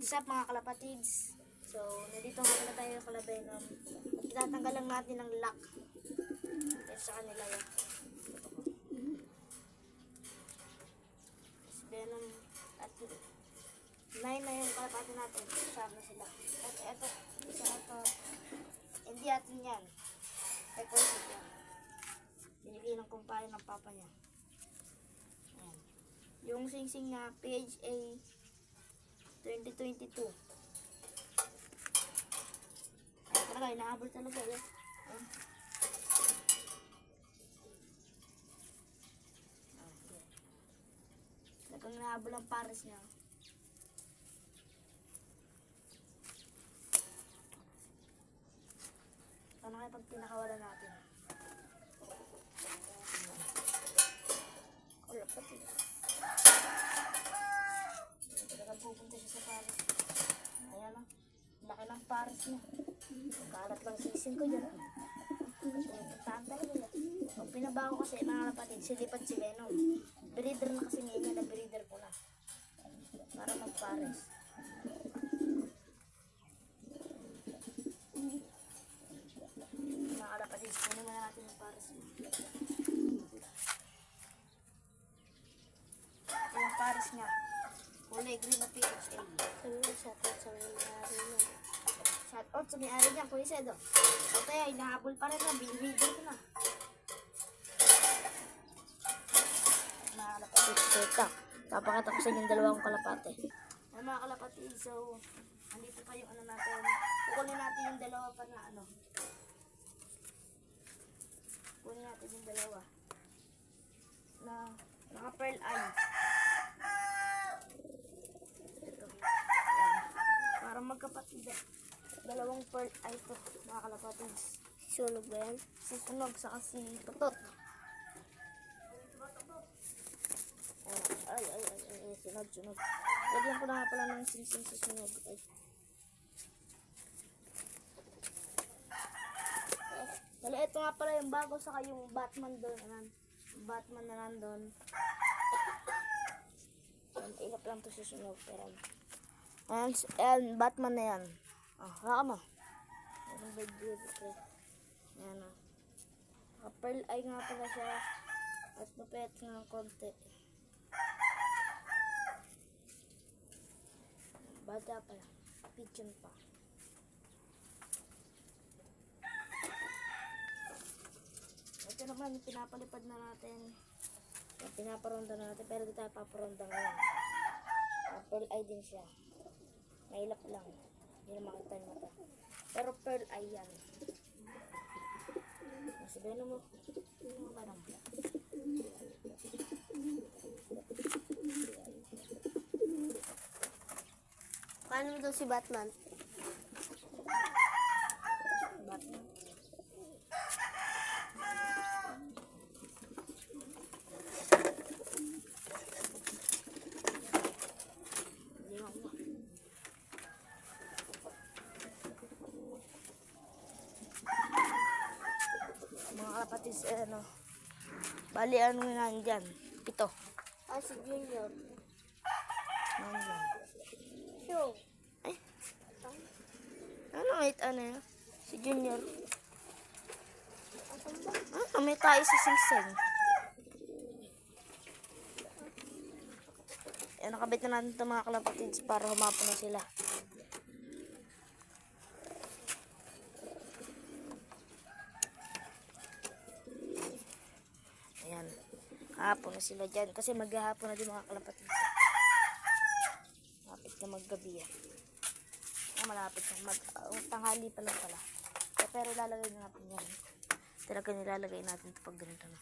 What's up mga kalapatids? So, nandito nga pala tayo kala Venom. At itatanggal lang natin ang lock. Ito sa kanila yan. Si Venom at 9 na yung kalapati natin. Sharp na sila. At eto, isa na to. Hindi atin yan. Ay, consent yan. Binigay ng kumpare ng papa niya. Ayan. Yung sing-sing na PHA 2022. Ay, talaga, inahabol talaga. Talagang inahabol ang pares niya. Paano kaya pag pinakawalan natin? Wala pa sila. Talagang pupunta siya sa pares. Ayan o. Laki ng pares niya. Kalat lang sising ko dyan. Pupuntaan talaga yan. Pag pinabago kasi mga kapatid, silipat si Venom. Breeder na kasi ngayon yan. Na-breeder ko na. Para magpares. Mga kapatid, kunin na natin yung pares niya. Ito yung pares niya. Kulay green na PHA. Shoutout sa may-ari niya. Shoutout sa may-ari niya, Kuya Sedo. O kaya, hinahabol pa rin na. Binibigil ko na. Mga kalapatid, teka. Papakita ko sa inyo yung dalawang kalapate. Ay, mga kalapatid, so, andito pa yung ano natin. Kukunin natin yung dalawa pa na ano. Kukunin natin yung dalawa. Na, naka-pearl eye. Para magkapatid. Dalawang pearl eye to, mga kalapatids. Sunog ba yan? Si Sunog, saka si Tutot. Ay, sunog. Lagyan ko na nga pala ng sing-sing sa Sunog. Ay. Dala, ito nga pala yung bago, saka yung Batman doon. Batman na nandun. Ilap lang to sa Sunog. Pero, and Batman na yan. Haka mo. Ayan o. Pearl eye nga pala siya. At mapet nga ng konti. Bata pala. Pigeon pa. Ito naman yung pinapalipad na natin. Yung pinaparonda na natin. Pero di tayo paparonda ngayon. Pearl eye din siya. Nailap lang. Hindi na makita yung mata. Pero pearl eye yan. Sabihin mo. Parang. Paano mo daw si Batman? Batman. Kapatids, ano, bali ano nga dyan, 7. Si Junior. Nandiyan. Sure. Ay. Ano ano yun? Si Junior. May tayo sa sing-sing. Nakabit na natin ito mga kalapatids para humapon na sila. Hapon na sila dyan. Kasi maghahapon na din mga kalapatid. Malapit na maggabi yan. Malapit na tanghali pa lang pala. Pero lalagay na natin yan. Talaga nilalagay natin ito pag ganito na.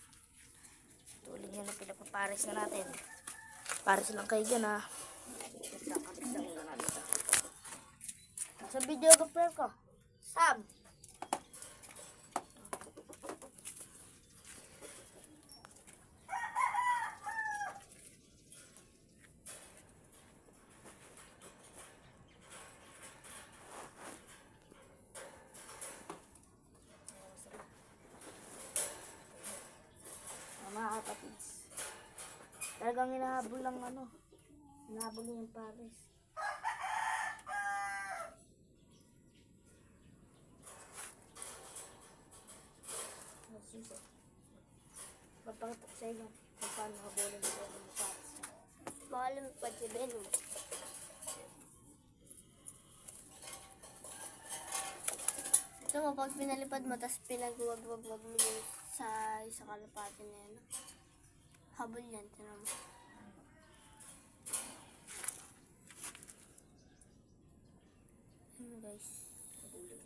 Tuloy yan na pinapapares na natin. Pares lang kayo dyan ha. Sa video ko Sam. Mga kapatids. Talagang hinahabol lang hinahabol yung pares. kapatid. Papakita ko sa inyo kung paano habulin ko yung pares niya. Maalam pa si Venom. Ito mo, pag pinalipad mo, tapos pinagwag-wag-wag mo yung sa kalapati na yan. Habol yan, tinan mo. Ayun guys. Habulin yan.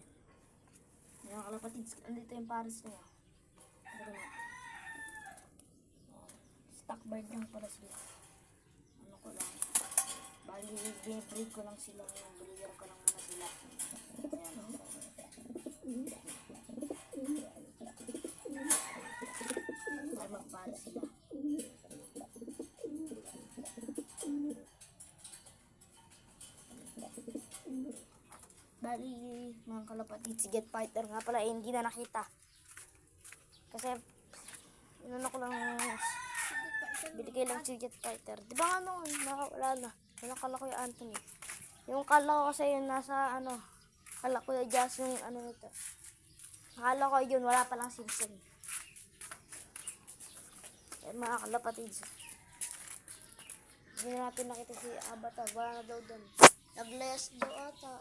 Yan mga kalapatids, andito yung pares niya. Ano na? Stock bird lang pala sila. Ano ko lang. Bali, binibreed ko lang sila ngayon. Baligar ko lang muna sila. Ayan o. Ay, magpares sila. Bali, mga kalapatid, si Get Fighter nga pala, hindi na nakita. Kasi, inuna ko lang, binigay lang si Get Fighter. Di ba nga noon, wala na. Kala ko yung Anthony. Yung kala ko kasi yun nasa, kala ko yung Jazz yung nito. Akala ko yun, wala palang Simpson. Eh, mga kalapatids. Hindi natin nakita si Avatar, wala na daw doon. Naglayas daw ata.